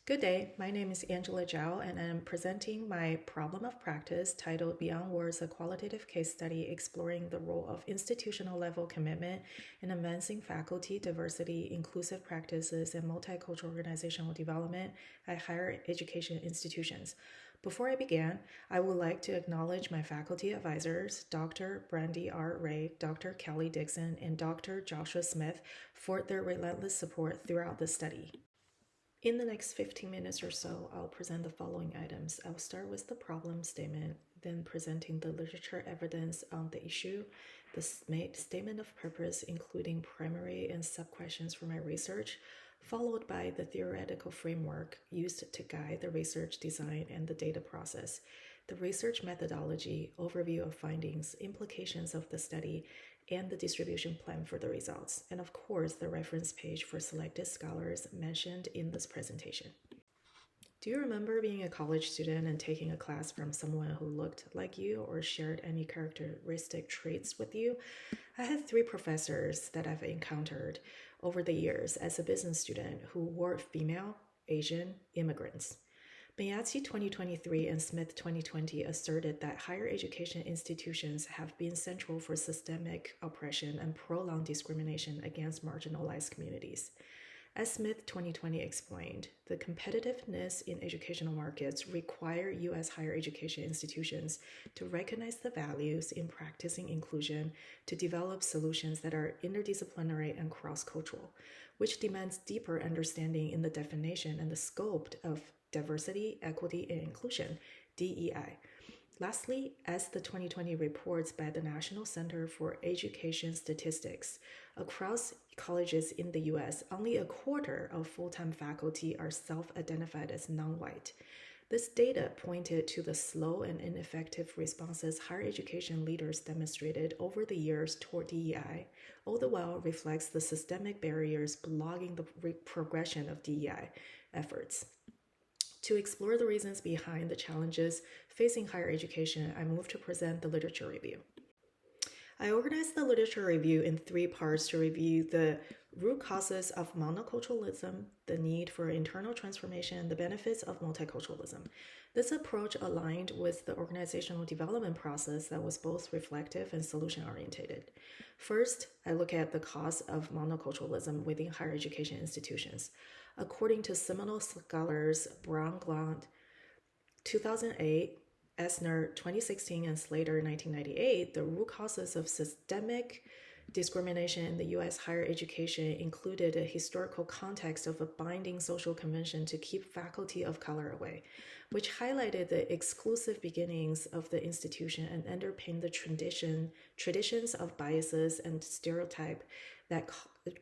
Good day, my name is Angela Zhao, and I'm presenting my problem of practice titled Beyond Words, a Qualitative Case Study Exploring the Role of Institutional Level Commitment in Advancing Faculty Diversity, Inclusive Practices, and Multicultural Organizational Development at Higher Education Institutions. Before I begin, I would like to acknowledge my faculty advisors, Dr. Brandy R. Ray, Dr. Kelly Dixon, and Dr. Joshua Smith for their relentless support throughout the study. In the next 15 minutes or so, I'll present the following items. I'll start with the problem statement, then presenting the literature evidence on the issue, the statement of purpose, including primary and sub-questions for my research, followed by the theoretical framework used to guide the research design and the data process, the research methodology, overview of findings, implications of the study, and the distribution plan for the results, and of course, the reference page for selected scholars mentioned in this presentation. Do you remember being a college student and taking a class from someone who looked like you or shared any characteristic traits with you? I had 3 professors that I've encountered over the years as a business student who were female, Asian, immigrants. Mayatsi 2023 and Smith 2020 asserted that higher education institutions have been central for systemic oppression and prolonged discrimination against marginalized communities. As Smith 2020 explained, the competitiveness in educational markets require U.S. higher education institutions to recognize the values in practicing inclusion to develop solutions that are interdisciplinary and cross-cultural, which demands deeper understanding in the definition and the scope of diversity, equity, and inclusion, DEI. Lastly, as the 2020 reports by the National Center for Education Statistics, across colleges in the U.S., only a quarter of full-time faculty are self-identified as non-white. This data pointed to the slow and ineffective responses higher education leaders demonstrated over the years toward DEI, all the while reflects the systemic barriers blocking the progression of DEI efforts. To explore the reasons behind the challenges facing higher education, I moved to present the literature review. I organized the literature review in 3 parts to review the root causes of monoculturalism, the need for internal transformation, and the benefits of multiculturalism. This approach aligned with the organizational development process that was both reflective and solution-oriented. First, I look at the cause of monoculturalism within higher education institutions. According to seminal scholars Brown-Glant, 2008, Essner, 2016, and Slater, 1998, the root causes of systemic discrimination in the U.S. higher education included a historical context of a binding social convention to keep faculty of color away, which highlighted the exclusive beginnings of the institution and underpinned the traditions of biases and stereotype that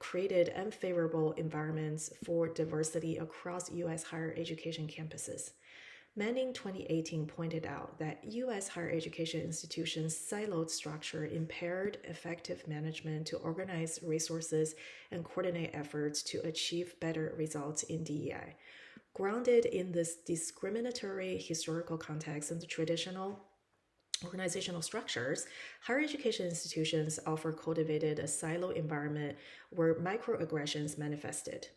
created unfavorable environments for diversity across U.S. higher education campuses. Manning 2018 pointed out that U.S. higher education institutions' siloed structure impaired effective management to organize resources and coordinate efforts to achieve better results in DEI. Grounded in this discriminatory historical context and the traditional organizational structures, higher education institutions often cultivated a silo environment where microaggressions manifested.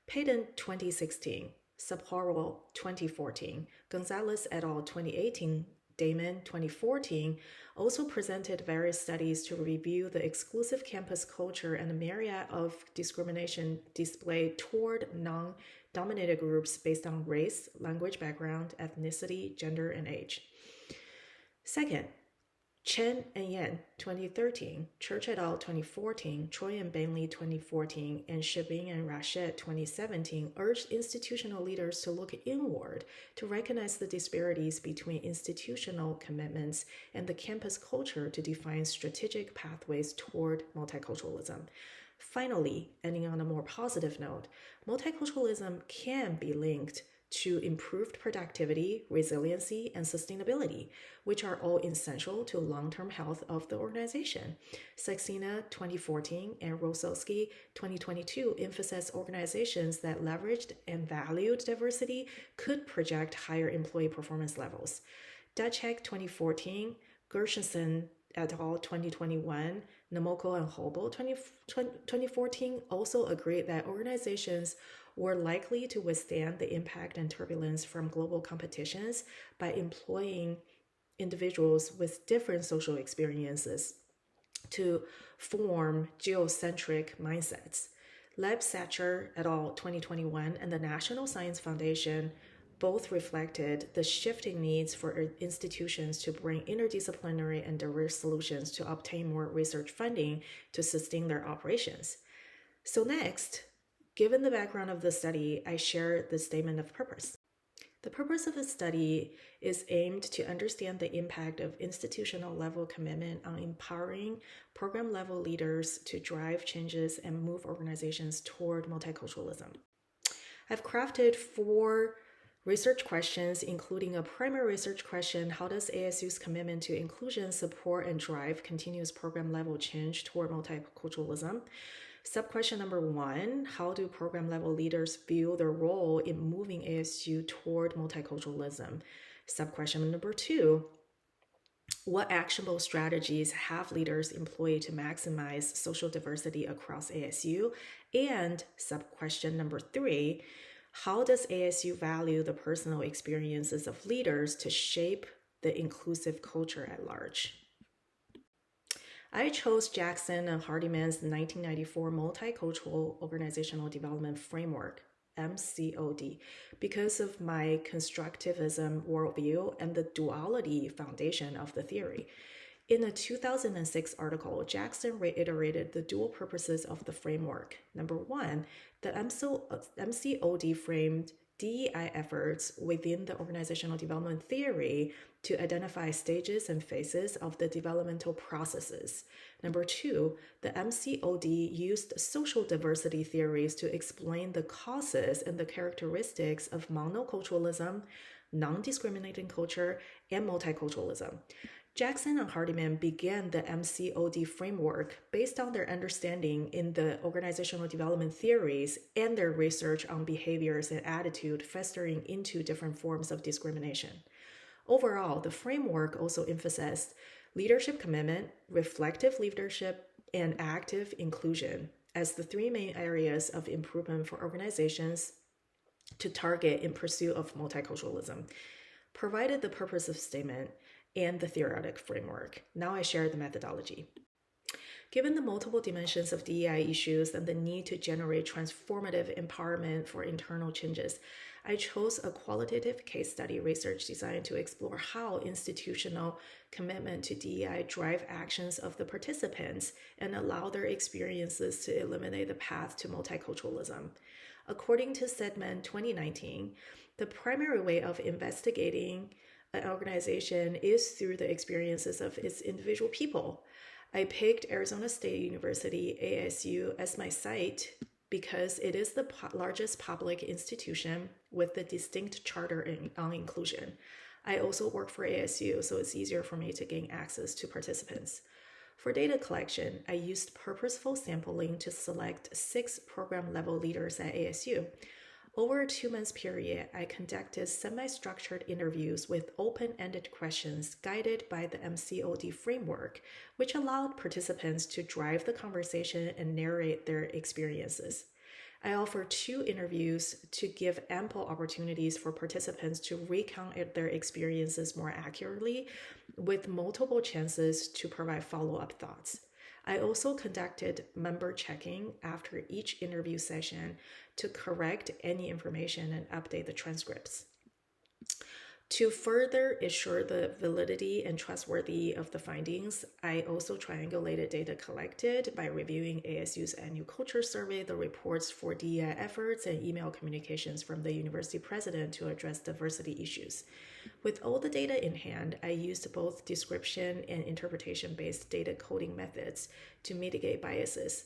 Payton 2016, Sapporo 2014, Gonzalez et al. 2018, Damon 2014 also presented various studies to review the exclusive campus culture and the myriad of discrimination displayed toward non-dominated groups based on race, language background, ethnicity, gender, and age. Second, Chen and Yan 2013, Church et al. 2014, Choi and Bailey 2014, and Shabin and Rashid 2017 urged institutional leaders to look inward to recognize the disparities between institutional commitments and the campus culture to define strategic pathways toward multiculturalism. Finally, ending on a more positive note, multiculturalism can be linked to improved productivity, resiliency, and sustainability, which are all essential to long-term health of the organization. Saxena 2014 and Roselski 2022 emphasized organizations that leveraged and valued diversity could project higher employee performance levels. Dacek 2014, Gershenson et al. 2021, Namoko and Hobo 2014 also agreed that organizations were likely to withstand the impact and turbulence from global competitions by employing individuals with different social experiences to form geocentric mindsets. Leibsacher et al. 2021 and the National Science Foundation both reflected the shifting needs for institutions to bring interdisciplinary and diverse solutions to obtain more research funding to sustain their operations. So next, given the background of the study, I share the statement of purpose. The purpose of the study is aimed to understand the impact of institutional level commitment on empowering program level leaders to drive changes and move organizations toward multiculturalism. I've crafted 4 research questions, including a primary research question: how does ASU's commitment to inclusion support and drive continuous program level change toward multiculturalism? Sub-question number 1, how do program level leaders view their role in moving ASU toward multiculturalism? Sub-question number 2, what actionable strategies have leaders employed to maximize social diversity across ASU? And sub-question number 3, how does ASU value the personal experiences of leaders to shape the inclusive culture at large? I chose Jackson and Hardiman's 1994 Multicultural Organizational Development Framework, MCOD, because of my constructivism worldview and the duality foundation of the theory. In a 2006 article, Jackson reiterated the dual purposes of the framework. Number 1, the MCOD framed DEI efforts within the organizational development theory to identify stages and phases of the developmental processes. Number 2, the MCOD used social diversity theories to explain the causes and the characteristics of monoculturalism, non-discriminating culture, and multiculturalism. Jackson and Hardiman began the MCOD framework based on their understanding in the organizational development theories and their research on behaviors and attitude festering into different forms of discrimination. Overall, the framework also emphasized leadership commitment, reflective leadership, and active inclusion as the 3 main areas of improvement for organizations to target in pursuit of multiculturalism, provided the purpose of statement and the theoretic framework. Now I share the methodology. Given the multiple dimensions of DEI issues and the need to generate transformative empowerment for internal changes, I chose a qualitative case study research designed to explore how institutional commitment to DEI drive actions of the participants and allow their experiences to eliminate the path to multiculturalism. According to Sedman 2019, the primary way of investigating an organization is through the experiences of its individual people. I picked Arizona State University, ASU, as my site because it is the largest public institution with the distinct charter on inclusion. I also work for ASU, so it's easier for me to gain access to participants. For data collection, I used purposeful sampling to select 6 program-level leaders at ASU. Over a 2-month period, I conducted semi-structured interviews with open-ended questions guided by the MCOD framework, which allowed participants to drive the conversation and narrate their experiences. I offered 2 interviews to give ample opportunities for participants to recount their experiences more accurately, with multiple chances to provide follow-up thoughts. I also conducted member checking after each interview session to correct any information and update the transcripts. To further ensure the validity and trustworthiness of the findings, I also triangulated data collected by reviewing ASU's annual culture survey, the reports for DEI efforts, and email communications from the university president to address diversity issues. With all the data in hand, I used both description and interpretation-based data coding methods to mitigate biases.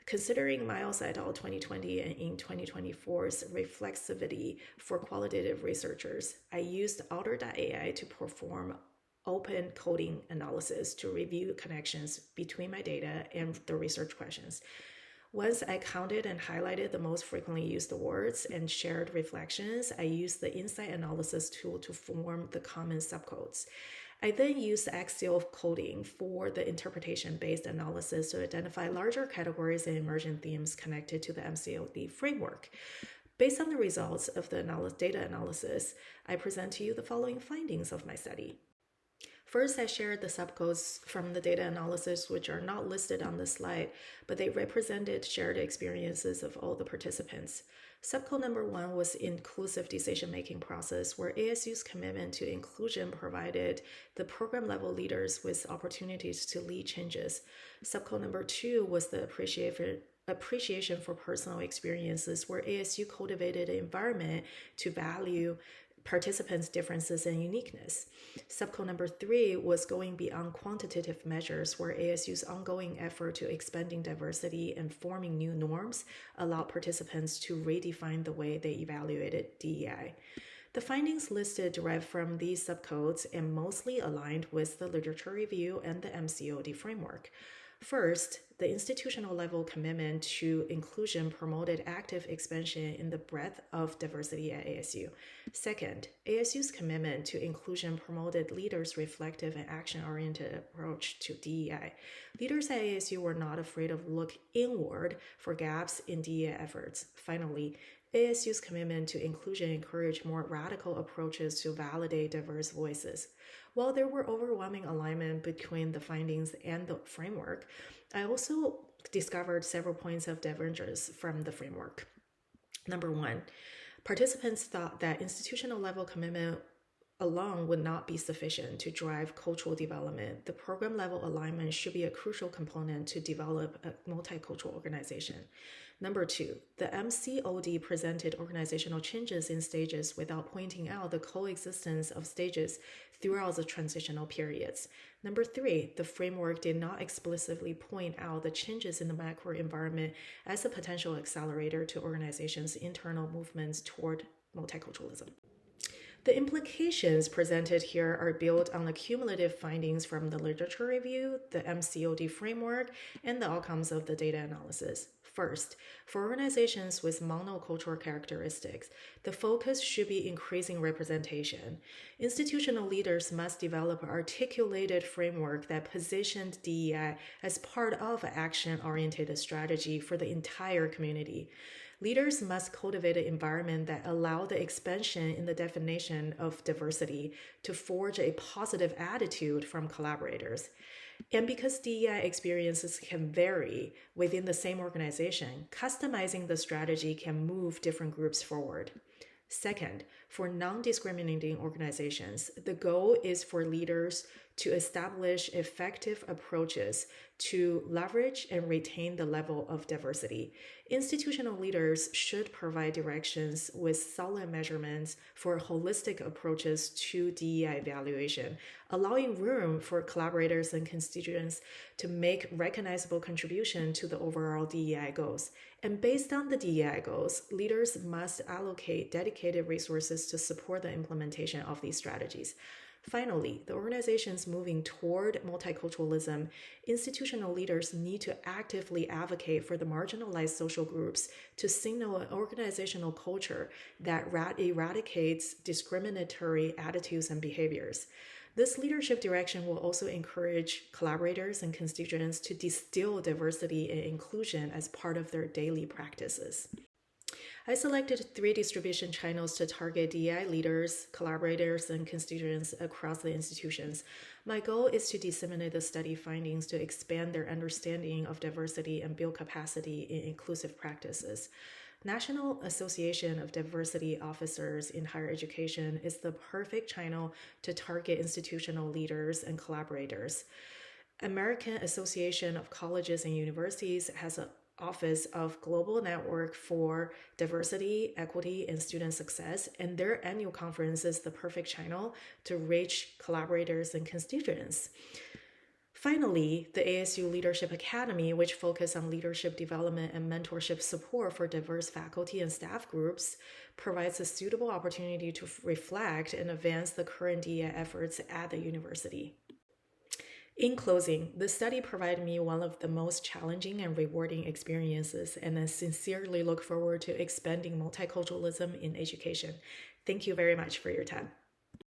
Considering Miles et al. 2020 and in 2024's reflexivity for qualitative researchers, I used Alter.ai to perform open coding analysis to review connections between my data and the research questions. Once I counted and highlighted the most frequently used words and shared reflections, I used the insight analysis tool to form the common subcodes. I then used axial coding for the interpretation-based analysis to identify larger categories and emergent themes connected to the MCOD framework. Based on the results of the data analysis, I present to you the following findings of my study. First, I shared the subcodes from the data analysis, which are not listed on the slide, but they represented shared experiences of all the participants. Subcode number 1 was inclusive decision-making process, where ASU's commitment to inclusion provided the program-level leaders with opportunities to lead changes. Subcode number 2 was the appreciation for personal experiences, where ASU cultivated an environment to value participants' differences and uniqueness. Subcode number 3 was going beyond quantitative measures, where ASU's ongoing effort to expanding diversity and forming new norms allowed participants to redefine the way they evaluated DEI. The findings listed derived from these subcodes and mostly aligned with the literature review and the MCOD framework. First, the institutional level commitment to inclusion promoted active expansion in the breadth of diversity at ASU. Second, ASU's commitment to inclusion promoted leaders' reflective and action-oriented approach to DEI. Leaders at ASU were not afraid of look inward for gaps in DEI efforts. Finally, ASU's commitment to inclusion encouraged more radical approaches to validate diverse voices. While there were overwhelming alignment between the findings and the framework, I also discovered several points of divergence from the framework. Number 1, participants thought that institutional level commitment alone would not be sufficient to drive cultural development. The program level alignment should be a crucial component to develop a multicultural organization. Number 2, the MCOD presented organizational changes in stages without pointing out the coexistence of stages throughout the transitional periods. Number 3, the framework did not explicitly point out the changes in the macro environment as a potential accelerator to organizations' internal movements toward multiculturalism. The implications presented here are built on the cumulative findings from the literature review, the MCOD framework, and the outcomes of the data analysis. First, for organizations with monocultural characteristics, the focus should be increasing representation. Institutional leaders must develop an articulated framework that positions DEI as part of an action-oriented strategy for the entire community. Leaders must cultivate an environment that allows the expansion in the definition of diversity to forge a positive attitude from collaborators. And because DEI experiences can vary within the same organization, customizing the strategy can move different groups forward. Second, for non-discriminating organizations, the goal is for leaders to establish effective approaches to leverage and retain the level of diversity. Institutional leaders should provide directions with solid measurements for holistic approaches to DEI evaluation, allowing room for collaborators and constituents to make recognizable contribution to the overall DEI goals. And based on the DEI goals, leaders must allocate dedicated resources to support the implementation of these strategies. Finally, the organizations moving toward multiculturalism, institutional leaders need to actively advocate for the marginalized social groups to signal an organizational culture that eradicates discriminatory attitudes and behaviors. This leadership direction will also encourage collaborators and constituents to distill diversity and inclusion as part of their daily practices. I selected 3 distribution channels to target DEI leaders, collaborators, and constituents across the institutions. My goal is to disseminate the study findings to expand their understanding of diversity and build capacity in inclusive practices. National Association of Diversity Officers in Higher Education is the perfect channel to target institutional leaders and collaborators. American Association of Colleges and Universities has an Office of Global Network for Diversity, Equity, and Student Success, and their annual conference is the perfect channel to reach collaborators and constituents. Finally, the ASU Leadership Academy, which focuses on leadership development and mentorship support for diverse faculty and staff groups, provides a suitable opportunity to reflect and advance the current DEI efforts at the university. In closing, the study provided me one of the most challenging and rewarding experiences, and I sincerely look forward to expanding multiculturalism in education. Thank you very much for your time.